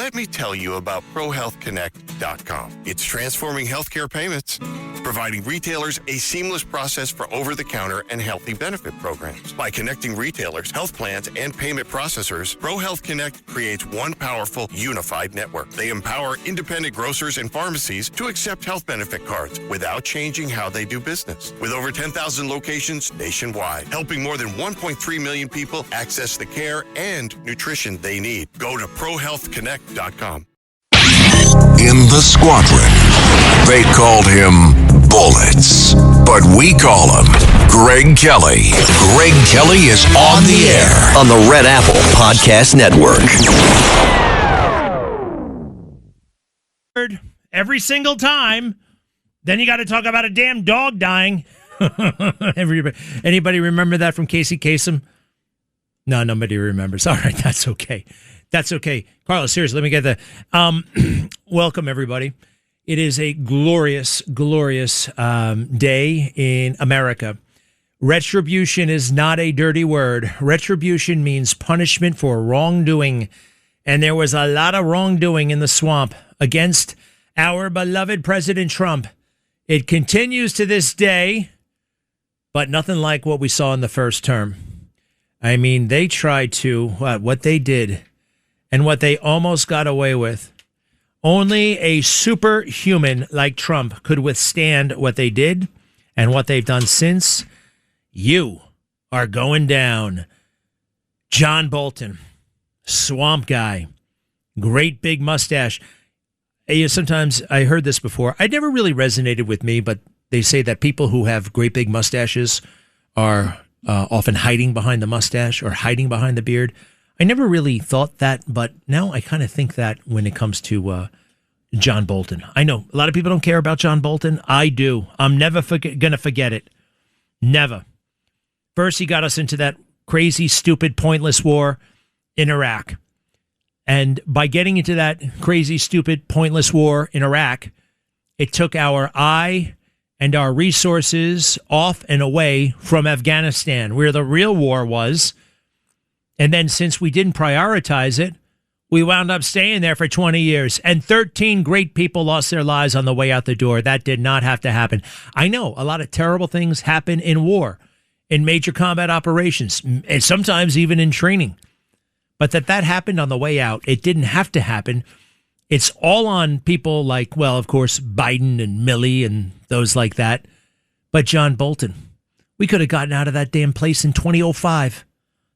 Let me tell you about ProHealthConnect.com. It's transforming healthcare payments, providing retailers a seamless process for over-the-counter and healthy benefit programs. By connecting retailers, health plans, and payment processors, ProHealth Connect creates one powerful, unified network. They empower independent grocers and pharmacies to accept health benefit cards without changing how they do business. With over 10,000 locations nationwide, helping more than 1.3 million people access the care and nutrition they need. Go to ProHealthConnect.com. In the squadron, they called him Bullets, but we call him Greg Kelly. Greg Kelly is on the air on the Red Apple Podcast Network. Every single time, then you got to talk about a damn dog dying. Anybody remember that from Casey Kasem? No, nobody remembers. All right, that's okay. That's okay. Carlos, seriously, let me get the... welcome, everybody. It is a glorious, glorious day in America. Retribution is not a dirty word. Retribution means punishment for wrongdoing. And there was a lot of wrongdoing in the swamp against our beloved President Trump. It continues to this day, but nothing like what we saw in the first term. I mean, they tried to, what they did and what they almost got away with. Only a superhuman like Trump could withstand what they did and what they've done since. You are going down. John Bolton, swamp guy, great big mustache. Sometimes I heard this before. It never really resonated with me, but they say that people who have great big mustaches are often hiding behind the mustache or hiding behind the beard. I never really thought that, but now I kind of think that when it comes to John Bolton. I know a lot of people don't care about John Bolton. I do. I'm never going to forget it. Never. First, he got us into that crazy, stupid, pointless war in Iraq. And by getting into that crazy, stupid, pointless war in Iraq, it took our eye and our resources off and away from Afghanistan, where the real war was. And then since we didn't prioritize it, we wound up staying there for 20 years. And 13 great people lost their lives on the way out the door. That did not have to happen. I know a lot of terrible things happen in war, in major combat operations, and sometimes even in training. But that happened on the way out. It didn't have to happen. It's all on people like, well, of course, Biden and Milley and those like that. But John Bolton, we could have gotten out of that damn place in 2005.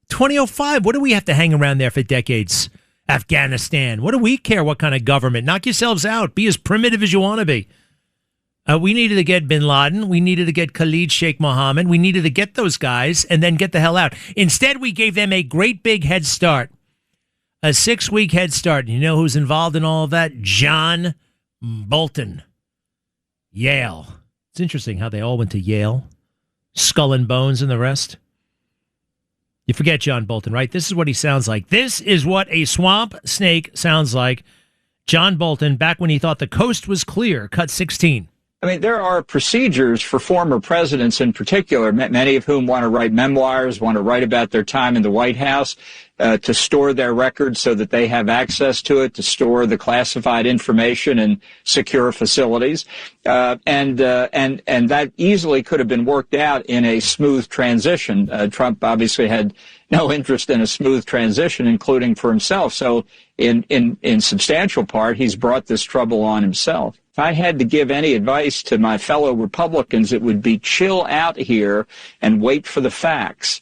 2005, what do we have to hang around there for decades? Afghanistan, what do we care what kind of government? Knock yourselves out. Be as primitive as you want to be. We needed to get bin Laden. We needed to get Khalid Sheikh Mohammed. We needed to get those guys and then get the hell out. Instead, we gave them a great big head start. A 6-week head start. You know who's involved in all of that? John Bolton. Yale. It's interesting how they all went to Yale. Skull and Bones and the rest. You forget John Bolton, right? This is what he sounds like. This is what a swamp snake sounds like. John Bolton, back when he thought the coast was clear, cut 16. I mean, there are procedures for former presidents in particular, many of whom want to write memoirs, want to write about their time in the White House, to store their records so that they have access to it, to store the classified information in secure facilities. And that easily could have been worked out in a smooth transition. Trump obviously had no interest in a smooth transition, including for himself. So in substantial part, he's brought this trouble on himself. If I had to give any advice to my fellow Republicans, it would be chill out here and wait for the facts,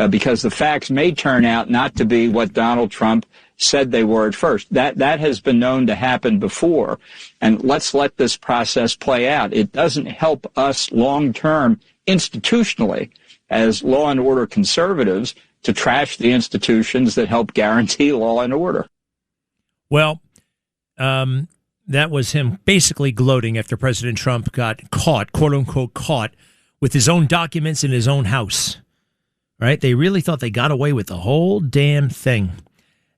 because the facts may turn out not to be what Donald Trump said they were at first. That has been known to happen before. And let's let this process play out. It doesn't help us long-term institutionally as law and order conservatives to trash the institutions that help guarantee law and order. Well, that was him basically gloating after President Trump got caught, quote unquote, caught with his own documents in his own house. Right? They really thought they got away with the whole damn thing.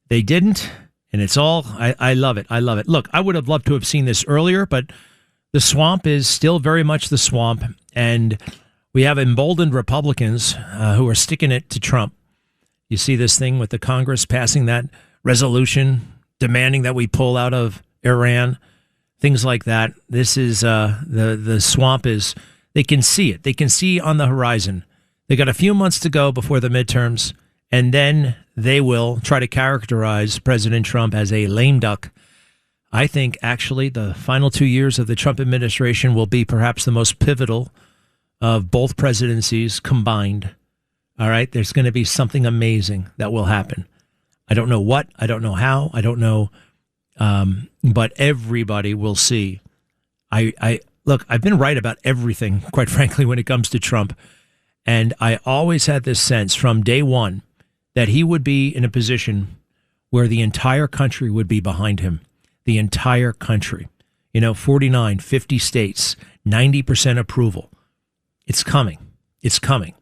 They didn't. And it's all, I love it. I love it. Look, I would have loved to have seen this earlier, but the swamp is still very much the swamp. And we have emboldened Republicans who are sticking it to Trump. You see this thing with the Congress passing that resolution demanding that we pull out of Iran, things like that. This is the swamp is, they can see it. They can see on the horizon. They got a few months to go before the midterms, and then they will try to characterize President Trump as a lame duck. I think actually the final 2 years of the Trump administration will be perhaps the most pivotal of both presidencies combined. All right, there's going to be something amazing that will happen. I don't know what, I don't know how, I don't know, but everybody will see. Look, I've been right about everything, quite frankly, when it comes to Trump. And I always had this sense from day one that he would be in a position where the entire country would be behind him. The entire country. 49, 50 states, 90% approval. It's coming. It's coming.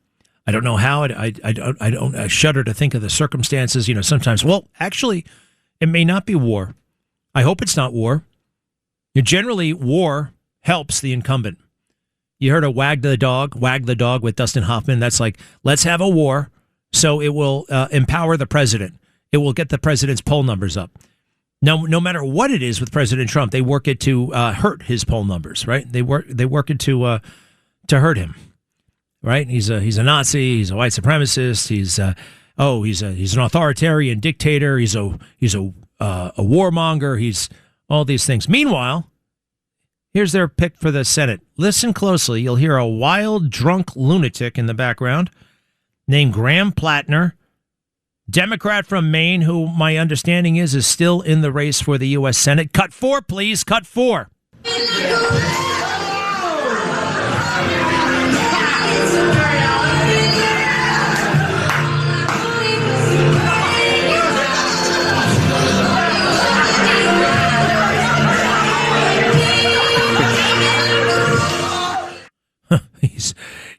I don't know how. I shudder to think of the circumstances. Sometimes, well, actually, it may not be war. I hope it's not war. Generally, war helps the incumbent. You heard of Wag the Dog with Dustin Hoffman. That's like, let's have a war so it will empower the president. It will get the president's poll numbers up. No matter what it is with President Trump, they work it to hurt his poll numbers, right? They work it to hurt him, right? He's a Nazi. He's a white supremacist. He's an authoritarian dictator. He's a warmonger. He's all these things. Meanwhile, here's their pick for the Senate. Listen closely. You'll hear a wild, drunk lunatic in the background named Graham Plattner, Democrat from Maine, who my understanding is still in the race for the U.S. Senate. Cut 4, please. Cut 4.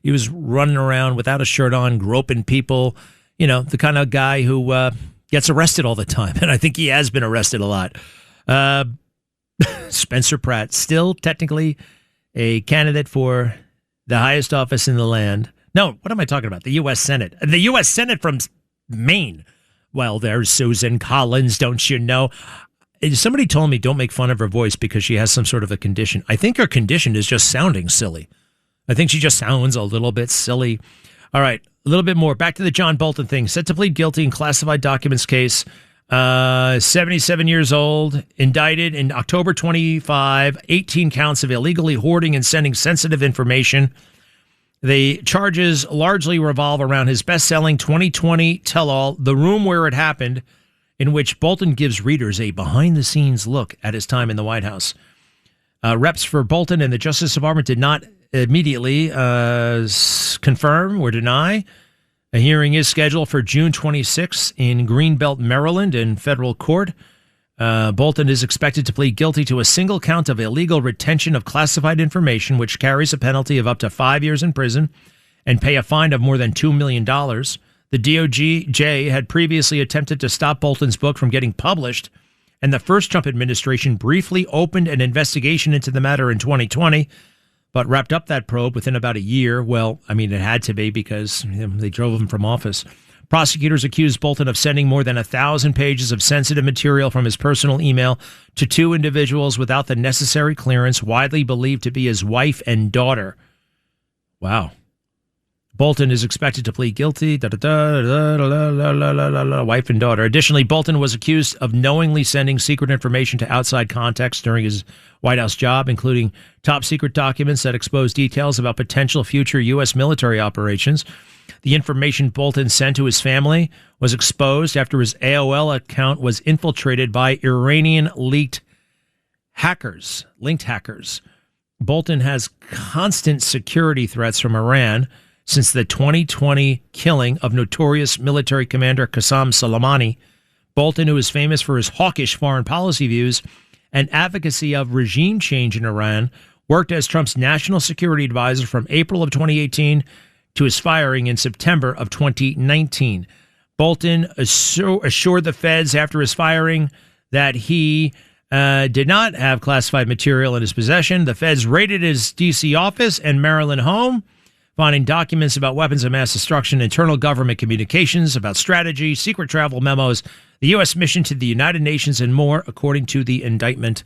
He was running around without a shirt on, groping people, the kind of guy who gets arrested all the time. And I think he has been arrested a lot. Spencer Pratt, still technically a candidate for the highest office in the land. No, what am I talking about? The U.S. Senate. The U.S. Senate from Maine. Well, there's Susan Collins, don't you know? Somebody told me don't make fun of her voice because she has some sort of a condition. I think her condition is just sounding silly. I think she just sounds a little bit silly. All right, a little bit more. Back to the John Bolton thing. Set to plead guilty in classified documents case. 77 years old, indicted in October 25, 18 counts of illegally hoarding and sending sensitive information. The charges largely revolve around his best-selling 2020 tell-all, The Room Where It Happened, in which Bolton gives readers a behind-the-scenes look at his time in the White House. Reps for Bolton and the Justice Department did not immediately confirm or deny. A hearing is scheduled for June 26 in Greenbelt, Maryland, in federal court. Bolton is expected to plead guilty to a single count of illegal retention of classified information, which carries a penalty of up to 5 years in prison, and pay a fine of more than $2 million. The DOJ had previously attempted to stop Bolton's book from getting published, and the first Trump administration briefly opened an investigation into the matter in 2020, but wrapped up that probe within about a year. Well, I mean, it had to be because they drove him from office. Prosecutors accused Bolton of sending more than 1,000 pages of sensitive material from his personal email to two individuals without the necessary clearance, widely believed to be his wife and daughter. Wow. Bolton is expected to plead guilty. Wife and daughter. Additionally, Bolton was accused of knowingly sending secret information to outside contacts during his White House job, including top secret documents that expose details about potential future U.S. military operations. The information Bolton sent to his family was exposed after his AOL account was infiltrated by Iranian linked hackers. Bolton has constant security threats from Iran since the 2020 killing of notorious military commander Qasem Soleimani. Bolton, who is famous for his hawkish foreign policy views and advocacy of regime change in Iran, worked as Trump's national security advisor from April of 2018 to his firing in September of 2019. Bolton assured the feds after his firing that he did not have classified material in his possession. The feds raided his D.C. office and Maryland home, finding documents about weapons of mass destruction, internal government communications about strategy, secret travel memos, the U.S. mission to the United Nations, and more, according to the indictment.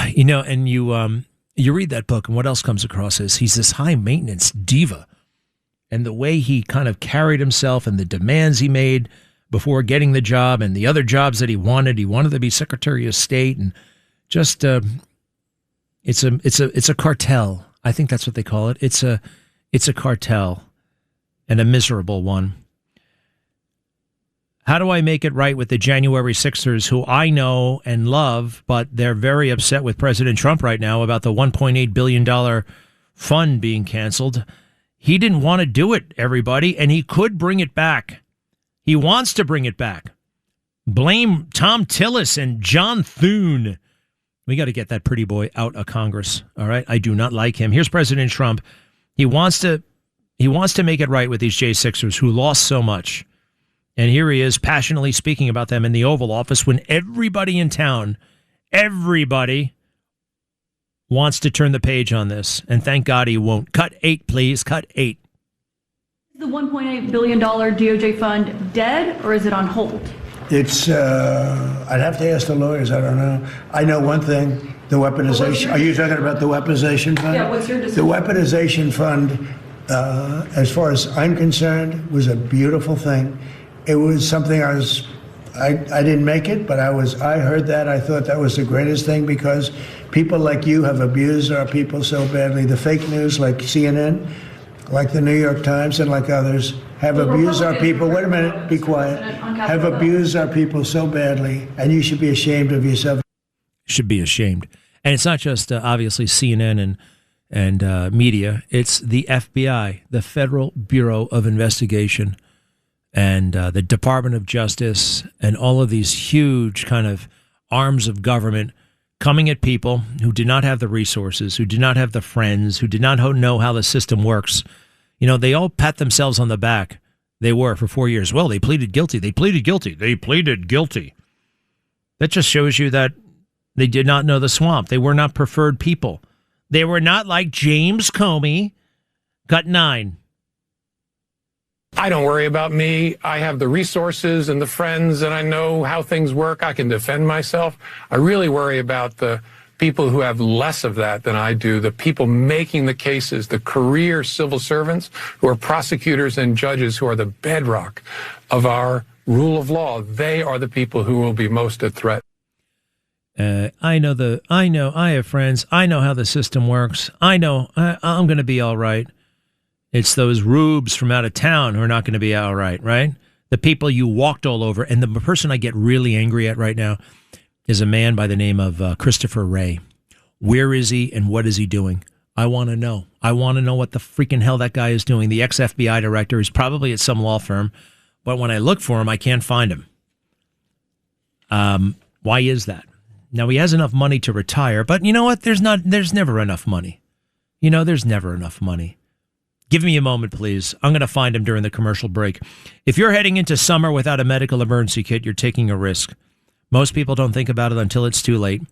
You know, and you read that book, and what else comes across is he's this high-maintenance diva. And the way he kind of carried himself and the demands he made before getting the job and the other jobs that he wanted to be Secretary of State, and just it's a cartel. I think that's what they call it. It's a cartel, and a miserable one. How do I make it right with the January 6ers who I know and love, but they're very upset with President Trump right now about the $1.8 billion fund being canceled? He didn't want to do it, everybody, and he could bring it back. He wants to bring it back. Blame Tom Tillis and John Thune. We got to get that pretty boy out of Congress, all right? I do not like him. Here's President Trump. He wants to make it right with these J6ers who lost so much. And here he is passionately speaking about them in the Oval Office when everybody in town, everybody wants to turn the page on this. And thank God he won't. Cut 8, please. Cut 8. Is the $1.8 billion DOJ fund dead, or is it on hold? It's, I'd have to ask the lawyers. I don't know. I know one thing, the weaponization. Are you talking about the weaponization fund? Yeah, what's your decision? The weaponization fund, as far as I'm concerned, was a beautiful thing. It was something I didn't make it, but I heard that. I thought that was the greatest thing because people like you have abused our people so badly. The fake news like CNN, like the New York Times, and like others have abused our people. Wait a minute, be quiet. Have abused our people so badly, and you should be ashamed of yourself. Should be ashamed. And it's not just obviously CNN and media. It's the FBI, the Federal Bureau of Investigation, and the Department of Justice, and all of these huge kind of arms of government coming at people who did not have the resources, who did not have the friends, who did not know how the system works. You know, they all pat themselves on the back. They were for 4 years. Well, they pleaded guilty. They pleaded guilty. They pleaded guilty. That just shows you that they did not know the swamp. They were not preferred people. They were not like James Comey. Cut 9. I don't worry about me. I have the resources and the friends, and I know how things work. I can defend myself. I really worry about the people who have less of that than I do, the people making the cases, the career civil servants who are prosecutors and judges who are the bedrock of our rule of law. They are the people who will be most at threat. I have friends. I know how the system works. I know I'm going to be all right. It's those rubes from out of town who are not going to be all right, right? The people you walked all over. And the person I get really angry at right now is a man by the name of Christopher Wray. Where is he and what is he doing? I want to know. I want to know what the freaking hell that guy is doing. The ex-FBI director is probably at some law firm, but when I look for him, I can't find him. Why is that? Now, he has enough money to retire, but you know what? There's never enough money. You know, there's never enough money. Give me a moment, please. I'm going to find him during the commercial break. If you're heading into summer without a medical emergency kit, you're taking a risk. Most people don't think about it until it's too late.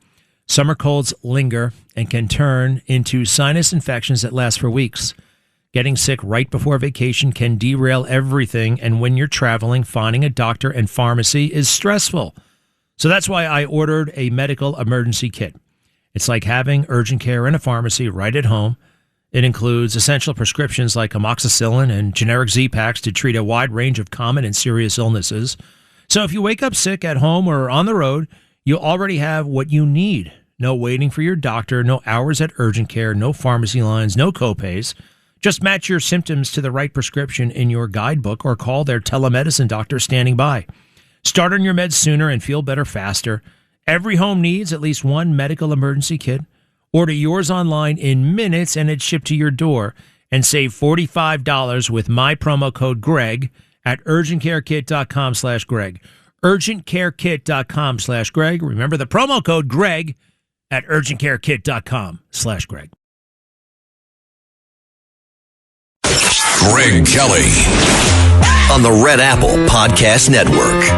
Summer colds linger and can turn into sinus infections that last for weeks. Getting sick right before vacation can derail everything, and when you're traveling, finding a doctor and pharmacy is stressful. So that's why I ordered a medical emergency kit. It's like having urgent care in a pharmacy right at home. It includes essential prescriptions like amoxicillin and generic Z-Paks to treat a wide range of common and serious illnesses. So if you wake up sick at home or on the road, you already have what you need. No waiting for your doctor, no hours at urgent care, no pharmacy lines, no copays. Just match your symptoms to the right prescription in your guidebook or call their telemedicine doctor standing by. Start on your meds sooner and feel better faster. Every home needs at least one medical emergency kit. Order yours online in minutes and it's shipped to your door. And save $45 with my promo code Greg at urgentcarekit.com/Greg. urgentcarekit.com/Greg. Remember the promo code Greg at urgentcarekit.com/Greg. Greg Kelly on the Red Apple Podcast Network.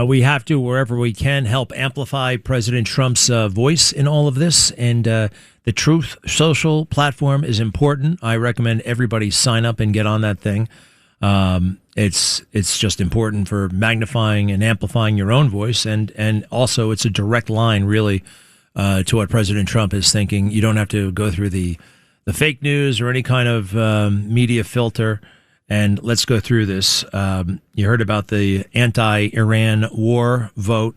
We have to, wherever we can, help amplify President Trump's voice in all of this. And The Truth Social platform is important. I recommend everybody sign up and get on that thing. It's just important for magnifying and amplifying your own voice, and also it's a direct line, really, to what President Trump is thinking. You don't have to go through the fake news or any kind of media filter. And let's go through this. You heard about the anti-Iran war vote.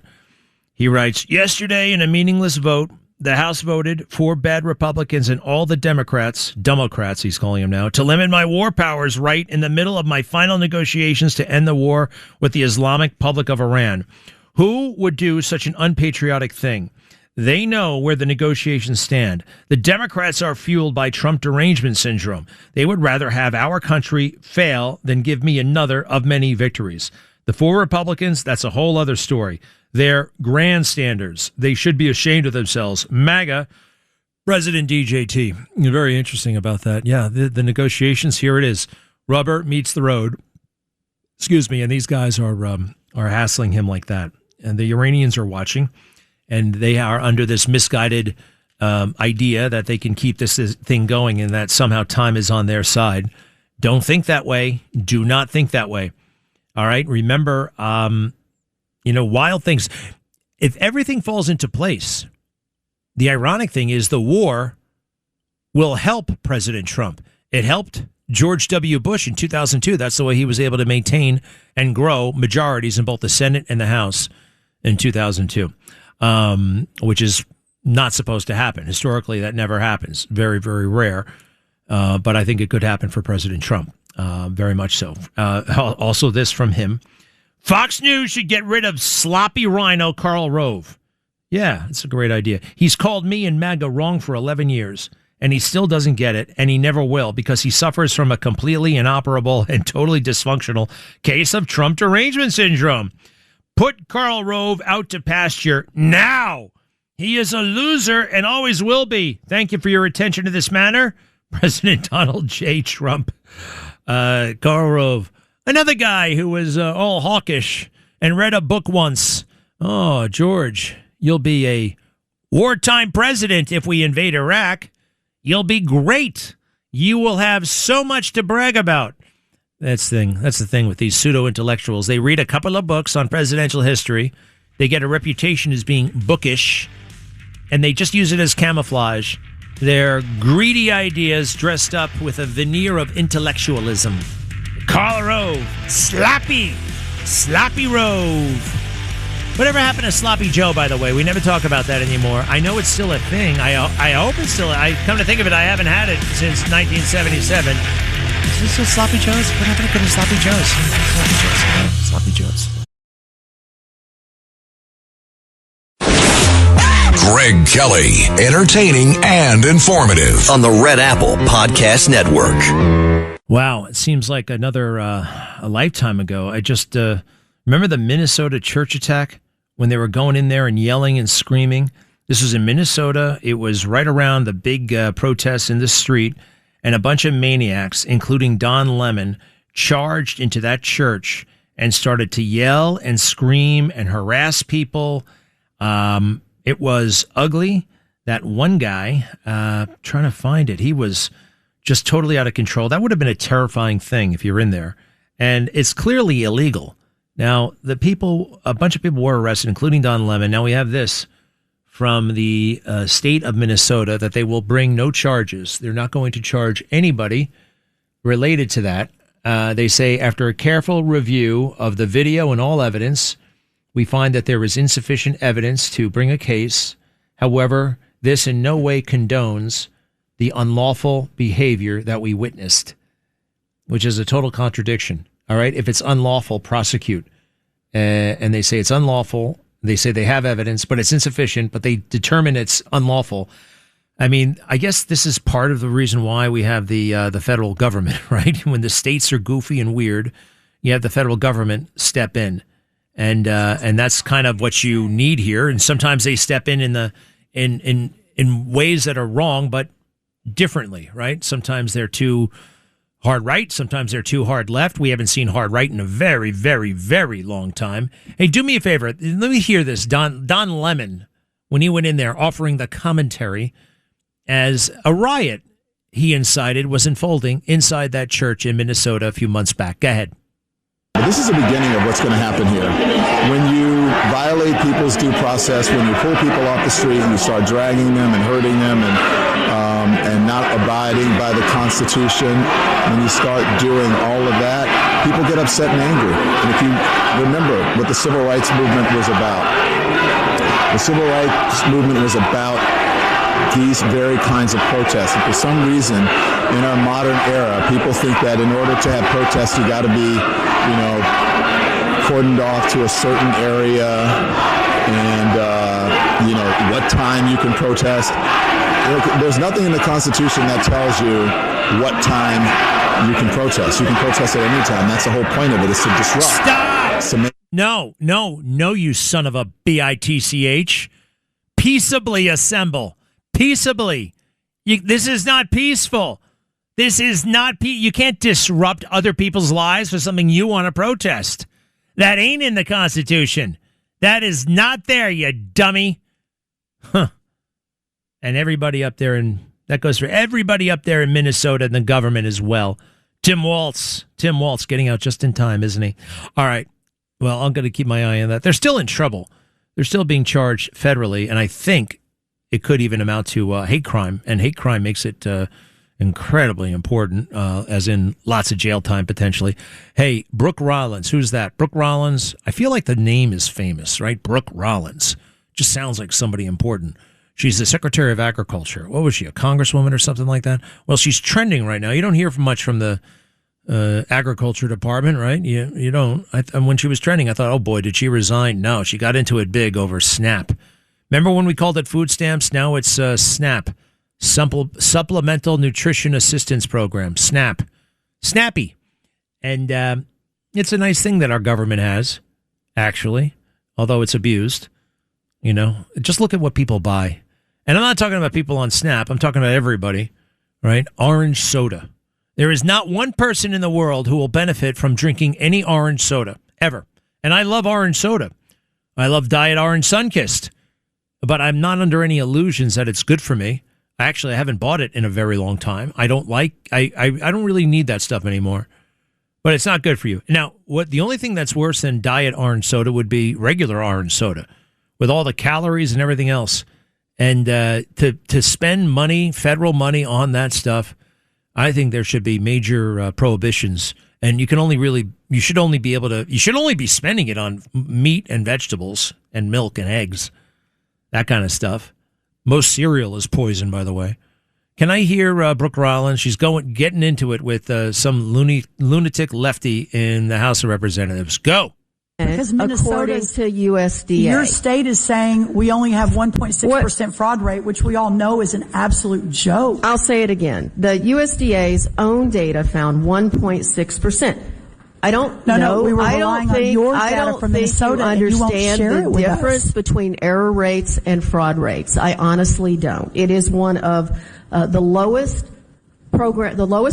He writes, yesterday in a meaningless vote, the House voted for bad Republicans and all the Democrats he's calling them now, to limit my war powers right in the middle of my final negotiations to end the war with the Islamic Republic of Iran. Who would do such an unpatriotic thing? They know where the negotiations stand. The Democrats are fueled by Trump derangement syndrome. They would rather have our country fail than give me another of many victories. The 4 Republicans, that's a whole other story. They're grandstanders. They should be ashamed of themselves. MAGA, President DJT. Very interesting about that. Yeah, the negotiations, here it is. Rubber meets the road. Excuse me, and these guys are hassling him like that. And the Iranians are watching, and they are under this misguided idea that they can keep this thing going and that somehow time is on their side. Don't think that way. Do not think that way. All right? Remember, wild things. If everything falls into place, the ironic thing is the war will help President Trump. It helped George W. Bush in 2002. That's the way he was able to maintain and grow majorities in both the Senate and the House in 2002, which is not supposed to happen. Historically, that never happens. Very, very rare. But I think it could happen for President Trump. Very much so. Also, this from him. Fox News should get rid of sloppy rhino Karl Rove. Yeah, it's a great idea. He's called me and MAGA wrong for 11 years, and he still doesn't get it, and he never will, because he suffers from a completely inoperable and totally dysfunctional case of Trump derangement syndrome. Put Karl Rove out to pasture now. He is a loser and always will be. Thank you for your attention to this matter. President Donald J. Trump. Karl Rove. Another guy who was all hawkish and read a book once. Oh, George, you'll be a wartime president if we invade Iraq. You'll be great. You will have so much to brag about. That's the thing with these pseudo-intellectuals. They read a couple of books on presidential history. They get a reputation as being bookish, and they just use it as camouflage. They're greedy ideas dressed up with a veneer of intellectualism. Karl Rove. Sloppy Rove. Whatever happened to Sloppy Joe, by the way? We never talk about that anymore. I know it's still a thing. I hope it's still... I come to think of it, I haven't had it since 1977. Is this a Sloppy Joe's? What happened to Sloppy Joe's? Sloppy Joe's. Greg Kelly, entertaining and informative on the Red Apple Podcast Network. Wow, it seems like another a lifetime ago. I just remember the Minnesota church attack when they were going in there and yelling and screaming. This was in Minnesota. It was right around the big protests in the street, and a bunch of maniacs, including Don Lemon, charged into that church and started to yell and scream and harass people. It was ugly. That one guy, trying to find it, he was just totally out of control. That would have been a terrifying thing if you're in there. And it's clearly illegal. Now, a bunch of people were arrested, including Don Lemon. Now we have this from the state of Minnesota that they will bring no charges. They're not going to charge anybody related to that. They say, after a careful review of the video and all evidence, we find that there is insufficient evidence to bring a case. However, this in no way condones the unlawful behavior that we witnessed, which is a total contradiction. All right. If it's unlawful, prosecute. And they say it's unlawful. They say they have evidence, but it's insufficient, but they determine it's unlawful. I mean, I guess this is part of the reason why we have the federal government, right? When the states are goofy and weird, you have the federal government step in. And that's kind of what you need here. And sometimes they step in ways that are wrong, but differently, right? Sometimes they're too hard right. Sometimes they're too hard left. We haven't seen hard right in a very, very, very long time. Hey, do me a favor. Let me hear this. Don Lemon, when he went in there offering the commentary, as a riot he incited was unfolding inside that church in Minnesota a few months back. Go ahead. This is the beginning of what's going to happen here. When you violate people's due process, when you pull people off the street and you start dragging them and hurting them and not abiding by the Constitution, when you start doing all of that, people get upset and angry. And if you remember what the Civil Rights Movement was about, the Civil Rights Movement was about these very kinds of protests. And for some reason, in our modern era, people think that in order to have protests, you got to be, cordoned off to a certain area and, what time you can protest. There's nothing in the Constitution that tells you what time you can protest. You can protest at any time. That's the whole point of it, is to disrupt. Stop! No, you son of a bitch. Peaceably assemble. Peaceably. This is not peaceful. This is not you can't disrupt other people's lives for something you want to protest. That ain't in the Constitution. That is not there, you dummy. Huh. And everybody up there that goes for everybody up there in Minnesota and the government as well. Tim Walz getting out just in time, isn't he? All right. Well, I'm going to keep my eye on that. They're still in trouble. They're still being charged federally, and I think it could even amount to hate crime, and hate crime makes it incredibly important, as in lots of jail time potentially. Hey, Brooke Rollins, who's that? Brooke Rollins, I feel like the name is famous, right? Brooke Rollins. Just sounds like somebody important. She's the Secretary of Agriculture. What was she, a congresswoman or something like that? Well, she's trending right now. You don't hear much from the Agriculture Department, right? You don't. And when she was trending, I thought, oh boy, did she resign? No, she got into it big over SNAP. Remember when we called it food stamps? Now it's SNAP, Supplemental Nutrition Assistance Program, SNAP. Snappy. And it's a nice thing that our government has, actually, although it's abused. Just look at what people buy. And I'm not talking about people on SNAP. I'm talking about everybody, right? Orange soda. There is not one person in the world who will benefit from drinking any orange soda, ever. And I love orange soda. I love Diet Orange Sunkist. But I'm not under any illusions that it's good for me. I haven't bought it in a very long time. I don't really need that stuff anymore. But it's not good for you. Now, the only thing that's worse than Diet Orange soda would be regular orange soda, with all the calories and everything else. And to spend money, federal money on that stuff, I think there should be major prohibitions. And you should only be spending it on meat and vegetables and milk and eggs, that kind of stuff. Most cereal is poison, by the way. Can I hear Brooke Rollins? She's getting into it with some lunatic lefty in the House of Representatives. Go. Because Minnesota, according to USDA, your state is saying we only have 1.6% fraud rate, which we all know is an absolute joke. I'll say it again. The USDA's own data found 1.6%. I don't know. No, we were relying on your data from Minnesota, and you won't share it with us. I don't think you understand the difference between error rates and fraud rates. I honestly don't. It is one of the lowest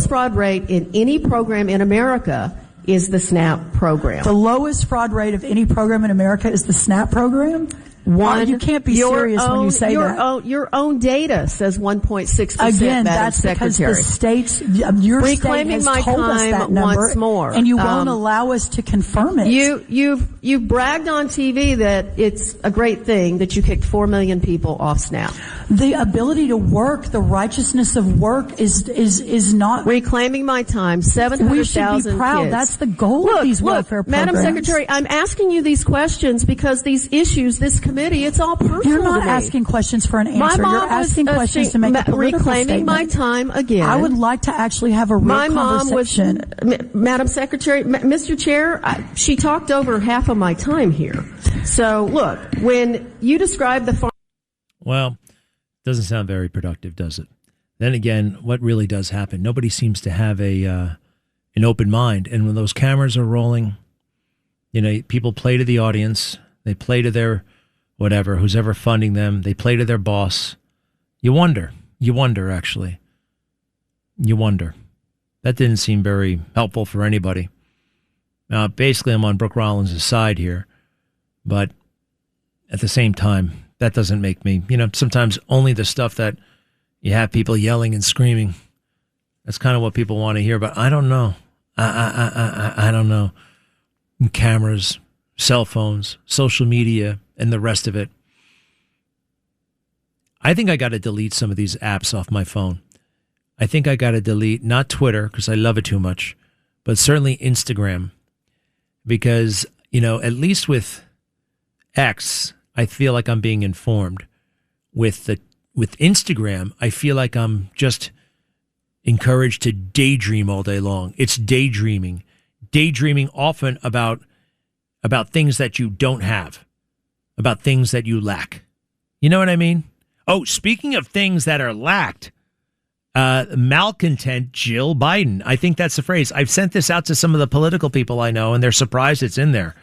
fraud rate in any program in America is the SNAP program. The lowest fraud rate of any program in America is the SNAP program? You can't be serious when you say that. Your own data says 1.6%. Again, that's because the states, your state has told us that number, once more. And you won't allow us to confirm it. You've bragged on TV that it's a great thing that you kicked 4 million people off SNAP. The ability to work, the righteousness of work is not reclaiming my time. 700,000 We should be proud. Kids. That's the goal of these welfare programs. Madam Secretary, I'm asking you these questions because these issues, this committee, it's all personal. You're not to me. asking questions for an answer. My mom You're asking questions to make a political reclaiming statement. my time again. I would like to actually have a real conversation. Madam Secretary, Mr. Chair, she talked over half of my time here. So look, when you describe the well, doesn't sound very productive, does it? Then again, what really does happen? Nobody seems to have an open mind, and when those cameras are rolling, people play to the audience. They play to their whatever, who's ever funding them. They play to their boss. You wonder, actually. You wonder. That didn't seem very helpful for anybody. Now, basically, I'm on Brooke Rollins' side here, but at the same time, that doesn't make me, sometimes only the stuff that You have people yelling and screaming. That's kind of what people want to hear, but I don't know. I don't know. Cameras, cell phones, social media, and the rest of it. I think I got to delete some of these apps off my phone. I think I got to delete, not Twitter, because I love it too much, but certainly Instagram. Because, at least with X, I feel like I'm being informed. With Instagram, I feel like I'm just encouraged to daydream all day long. It's daydreaming often about things that you don't have, about things that you lack. You know what I mean? Oh, speaking of things that are lacked, malcontent Jill Biden. I think that's the phrase. I've sent this out to some of the political people I know, and they're surprised it's in there.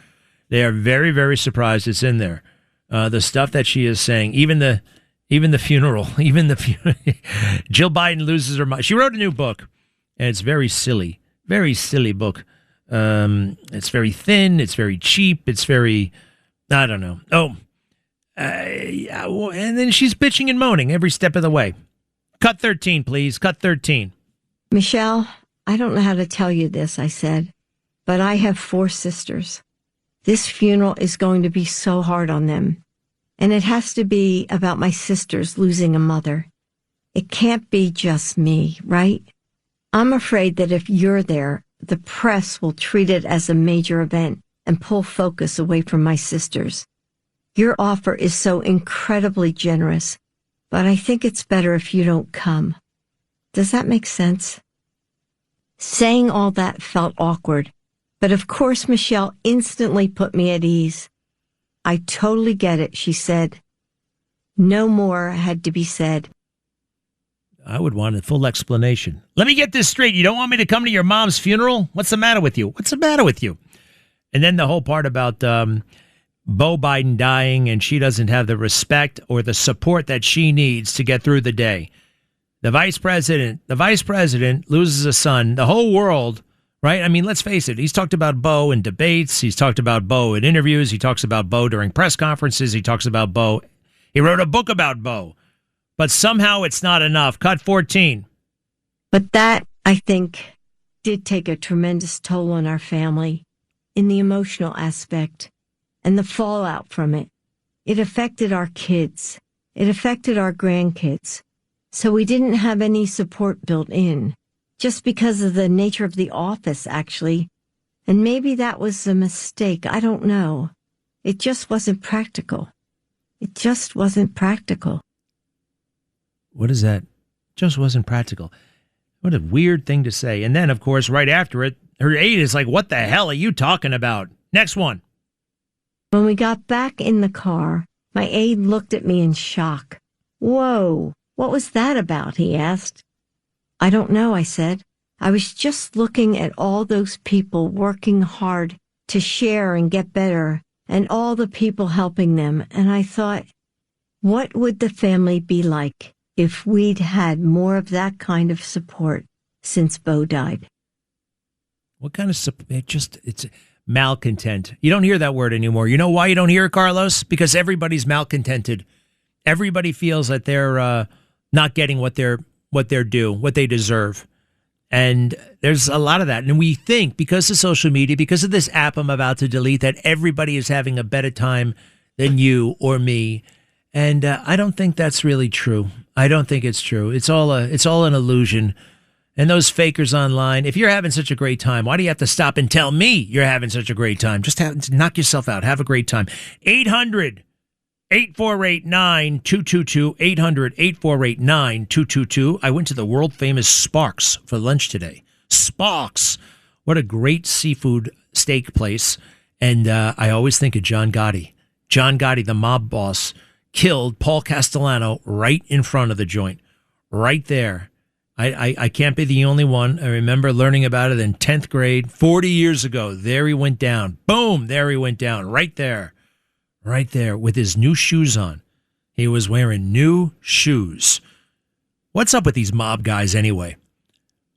They are very, very surprised it's in there. The stuff that she is saying, even the funeral, Jill Biden loses her mind. She wrote a new book, and it's very silly book. It's very thin. It's very cheap. It's very, I don't know. And then she's bitching and moaning every step of the way. Cut 13, please. Cut 13. Michelle, I don't know how to tell you this, I said, but I have 4 sisters. This funeral is going to be so hard on them. And it has to be about my sisters losing a mother. It can't be just me, right? I'm afraid that if you're there, the press will treat it as a major event and pull focus away from my sisters. Your offer is so incredibly generous, but I think it's better if you don't come. Does that make sense? Saying all that felt awkward, but of course Michelle instantly put me at ease. I totally get it, she said. No more had to be said. I would want a full explanation. Let me get this straight. You don't want me to come to your mom's funeral? What's the matter with you? What's the matter with you? And then the whole part about Beau Biden dying, and she doesn't have the respect or the support that she needs to get through the day. The vice president loses a son. The whole world, right? I mean, let's face it. He's talked about Beau in debates. He's talked about Beau in interviews. He talks about Beau during press conferences. He talks about Beau. He wrote a book about Beau. But somehow it's not enough. Cut 14. But that, I think, did take a tremendous toll on our family in the emotional aspect and the fallout from it. It affected our kids. It affected our grandkids. So we didn't have any support built in, just because of the nature of the office, actually. And maybe that was a mistake. I don't know. It just wasn't practical. It just wasn't practical. What is that? Just wasn't practical. What a weird thing to say. And then, of course, right after it, her aide is like, what the hell are you talking about? Next one. When we got back in the car, my aide looked at me in shock. Whoa, what was that about? He asked. I don't know, I said. I was just looking at all those people working hard to share and get better, and all the people helping them. And I thought, what would the family be like if we'd had more of that kind of support since Beau died? What kind of support? It's malcontent. You don't hear that word anymore. You know why you don't hear it, Carlos? Because everybody's malcontented. Everybody feels that they're not getting what they're due, what they deserve. And there's a lot of that. And we think because of social media, because of this app I'm about to delete, that everybody is having a better time than you or me. And I don't think that's really true. I don't think it's true. It's all an illusion. And those fakers online, if you're having such a great time, why do you have to stop and tell me you're having such a great time? Just knock yourself out. Have a great time. 800-848-9222. 800-848-9222. I went to the world famous Sparks for lunch today. Sparks. What a great seafood steak place. And I always think of John Gotti. John Gotti, the mob boss, killed Paul Castellano right in front of the joint. Right there. I can't be the only one. I remember learning about it in 10th grade, 40 years ago. There he went down. Boom, there he went down. Right there with his new shoes on. He was wearing new shoes. What's up with these mob guys anyway?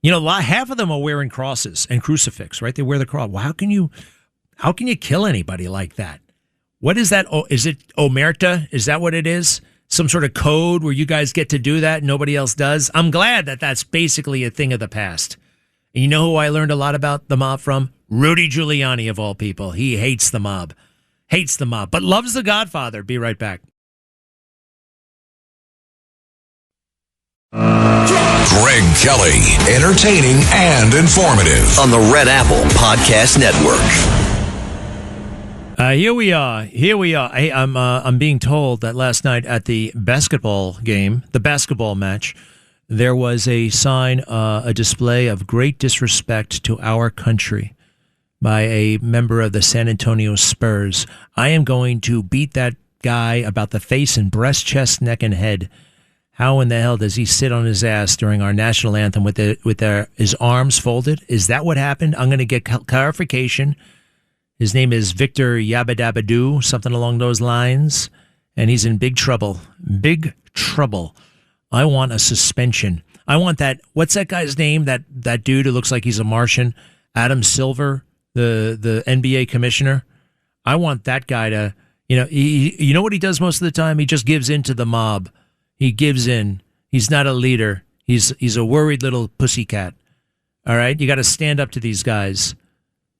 You know, half of them are wearing crosses and crucifix, right? They wear the cross. Well, how can you kill anybody like that? What is that? Oh, is it omerta? Is that what it is? some sort of code where you guys get to do that and nobody else does. I'm glad that that's basically a thing of the past. And you know who I learned a lot about the mob from? Rudy Giuliani, of all people. He hates the mob. Hates the mob, but loves The Godfather. Be right back. Greg Kelly, entertaining and informative on the Red Apple Podcast Network. Here we are. Hey, I'm being told that last night at the basketball game, the basketball match, there was a sign, a display of great disrespect to our country by a member of the San Antonio Spurs. I am going to beat that guy about the face and breast, chest, neck, and head. How in the hell does he sit on his ass during our national anthem with his arms folded? Is that what happened? I'm going to get clarification. His name is Victor Yabadabadoo, something along those lines, and he's in big trouble. Big trouble. I want a suspension. I want that. What's that guy's name? That dude who looks like he's a Martian, Adam Silver, the NBA commissioner. I want that guy to, you know what he does most of the time? He just gives in to the mob. He gives in. He's not a leader. He's a worried little pussycat. All right? You got to stand up to these guys.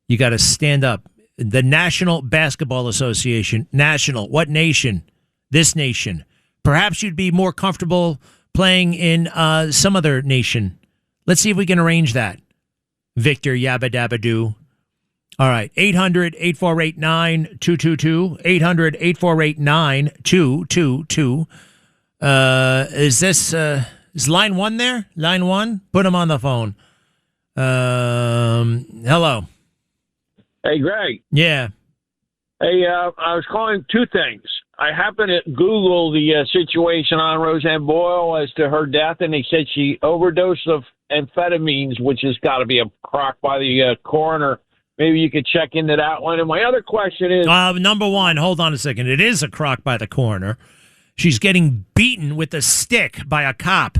You got to stand up. The National Basketball Association. National. What nation? This nation. Perhaps you'd be more comfortable playing in some other nation. Let's see if we can arrange that. Victor Yabadabadoo. All right. 800-848-9222. 800-848-9222. Is line one there? Line one? Put him on the phone. Hello. Hey, Greg. Yeah. Hey, I was calling two things. I happened to Google the situation on Roseanne Boyle as to her death, and they said she overdosed of amphetamines, which has got to be a crock by the coroner. Maybe you could check into that one. And my other question is... number one, hold on a second. It is a crock by the coroner. She's getting beaten with a stick by a cop.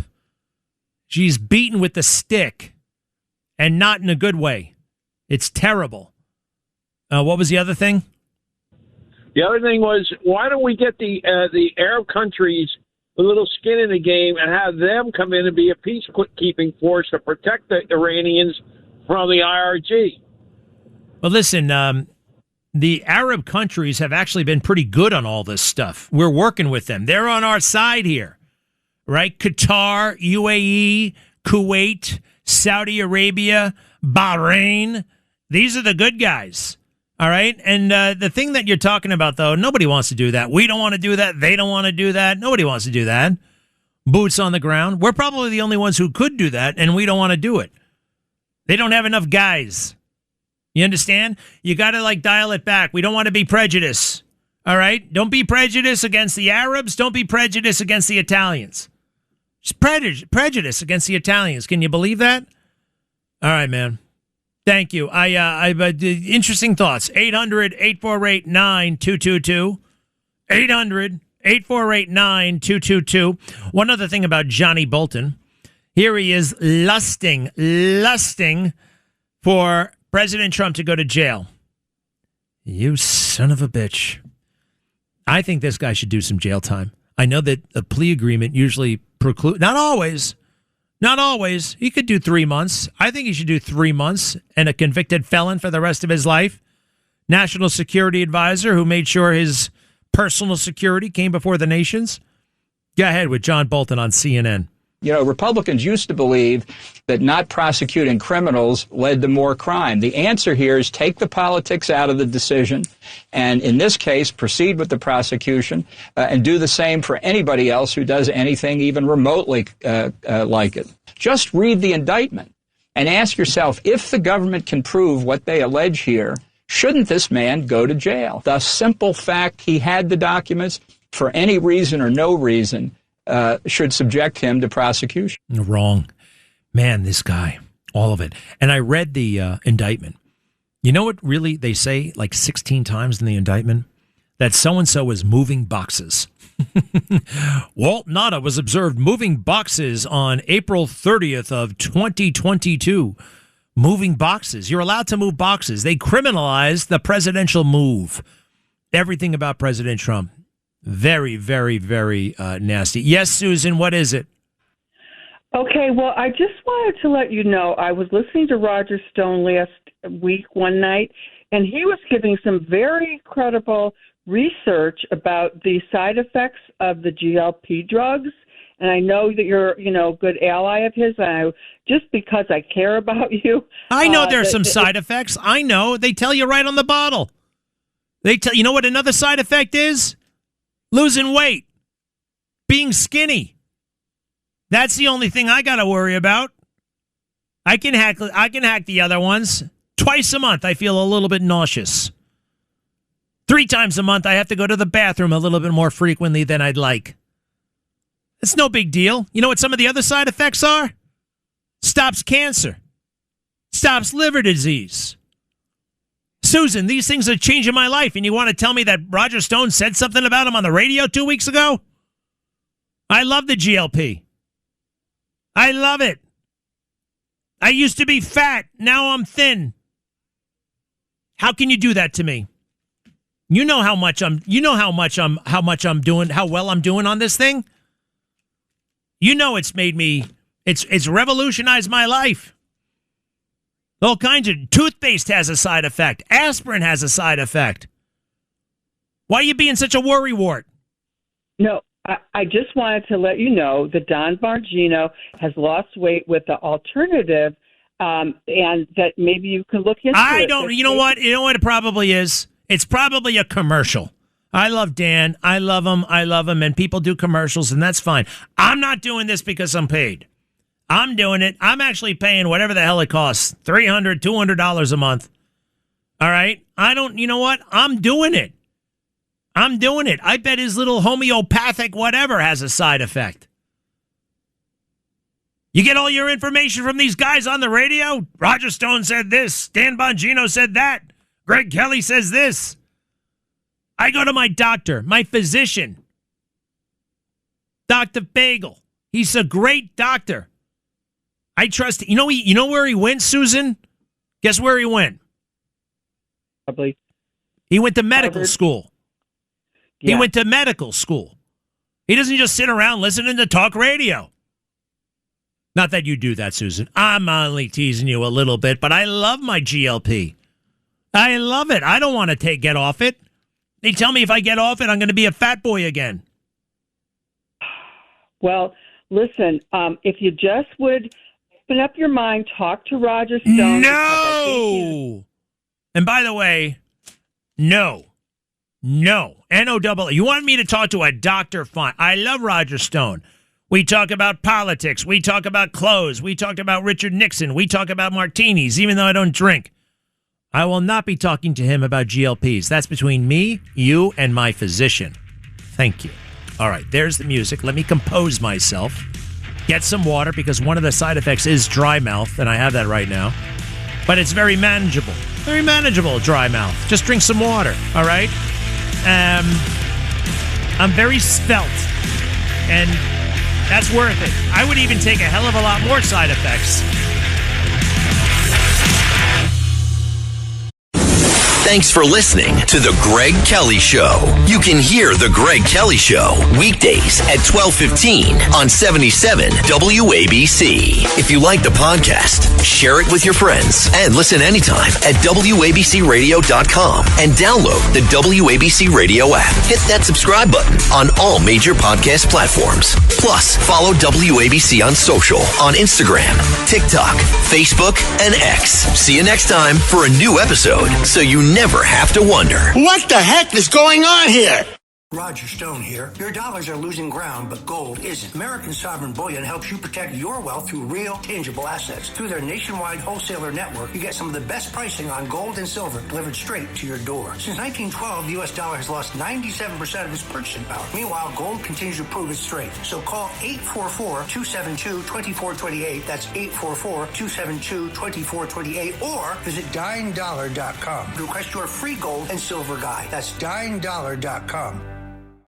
She's beaten with the stick, and not in a good way. It's terrible. What was the other thing? The other thing was, why don't we get the Arab countries a little skin in the game and have them come in and be a peacekeeping force to protect the Iranians from the IRG? Well, listen, the Arab countries have actually been pretty good on all this stuff. We're working with them. They're on our side here, right? Qatar, UAE, Kuwait, Saudi Arabia, Bahrain. These are the good guys. All right. And the thing that you're talking about, though, nobody wants to do that. We don't want to do that. They don't want to do that. Nobody wants to do that. Boots on the ground. We're probably the only ones who could do that, and we don't want to do it. They don't have enough guys. You understand? You got to, dial it back. We don't want to be prejudiced. All right? Don't be prejudiced against the Arabs. Don't be prejudiced against the Italians. Just prejudice against the Italians. Can you believe that? All right, man. Thank you. I interesting thoughts. 800-848-9222. 800-848-9222. One other thing about Johnny Bolton. Here he is lusting for President Trump to go to jail. You son of a bitch. I think this guy should do some jail time. I know that a plea agreement usually precludes, not always. He could do 3 months. I think he should do 3 months and a convicted felon for the rest of his life. National Security Advisor who made sure his personal security came before the nation's. Go ahead with John Bolton on CNN. Republicans used to believe that not prosecuting criminals led to more crime. The answer here is take the politics out of the decision, and in this case, proceed with the prosecution and do the same for anybody else who does anything even remotely like it. Just read the indictment and ask yourself, if the government can prove what they allege here, shouldn't this man go to jail? The simple fact he had the documents, for any reason or no reason, should subject him to prosecution. Wrong. Man, this guy, all of it. And I read the indictment. You know what really they say 16 times in the indictment? That so-and-so was moving boxes. Walt Nauta was observed moving boxes on April 30th of 2022. Moving boxes. You're allowed to move boxes. They criminalized the presidential move. Everything about President Trump. Very, very, very nasty. Yes, Susan, what is it? Okay, well, I just wanted to let you know, I was listening to Roger Stone last week one night, and he was giving some very credible research about the side effects of the GLP drugs. And I know that you're, a good ally of his. And just because I care about you. I know there's some side effects. I know. They tell you right on the bottle. You know what another side effect is? Losing weight. Being skinny. That's the only thing I got to worry about. I can hack the other ones. Twice a month, I feel a little bit nauseous. 3 times a month, I have to go to the bathroom a little bit more frequently than I'd like. It's no big deal. You know what some of the other side effects are? Stops cancer. Stops liver disease. Susan, these things are changing my life, and you want to tell me that Roger Stone said something about them on the radio 2 weeks ago? I love the GLP. I love it. I used to be fat. Now I'm thin. How can you do that to me? You know how well I'm doing on this thing? You know it's made me, it's revolutionized my life. All kinds of, toothpaste has a side effect. Aspirin has a side effect. Why are you being such a worrywart? No, I just wanted to let you know that Don Bongino has lost weight with the alternative, and that maybe you can look into it. You know what it probably is? It's probably a commercial. I love Dan. I love him, and people do commercials, and that's fine. I'm not doing this because I'm paid. I'm doing it. I'm actually paying whatever the hell it costs, $300, $200 a month. All right? You know what? I'm doing it. I bet his little homeopathic whatever has a side effect. You get all your information from these guys on the radio? Roger Stone said this. Dan Bongino said that. Greg Kelly says this. I go to my doctor, my physician, Dr. Bagel. He's a great doctor. I trust. You know where he went, Susan? Guess where he went? Probably. He went to medical school. Yeah. He went to medical school. He doesn't just sit around listening to talk radio. Not that you do that, Susan. I'm only teasing you a little bit, but I love my GLP. I love it. I don't want to get off it. They tell me if I get off it, I'm going to be a fat boy again. Well, listen, if you just would open up your mind, talk to Roger Stone. No! And by the way, no. N-O-double. You want me to talk to a doctor? Fine. I love Roger Stone. We talk about politics. We talk about clothes. We talked about Richard Nixon. We talk about martinis, even though I don't drink. I will not be talking to him about GLPs. That's between me, you, and my physician. Thank you. All right, there's the music. Let me compose myself. Get some water, because one of the side effects is dry mouth, and I have that right now. But it's very manageable. Very manageable, dry mouth. Just drink some water, all right? I'm very svelte, and that's worth it. I would even take a hell of a lot more side effects. Thanks for listening to The Greg Kelly Show. You can hear The Greg Kelly Show weekdays at 12:15 on 77 WABC. If you like the podcast, share it with your friends and listen anytime at WABCRadio.com and download the WABC Radio app. Hit that subscribe button on all major podcast platforms. Plus, follow WABC on social on Instagram, TikTok, Facebook, and X. See you next time for a new episode, so you never have to wonder. What the heck is going on here? Roger Stone here. Your dollars are losing ground, but gold isn't. American Sovereign Bullion helps you protect your wealth through real, tangible assets. Through their nationwide wholesaler network, you get some of the best pricing on gold and silver delivered straight to your door. Since 1912, the U.S. dollar has lost 97% of its purchasing power. Meanwhile, gold continues to prove its strength. So call 844-272-2428. That's 844-272-2428. Or visit dyingdollar.com. Request your free gold and silver guide. That's dyingdollar.com.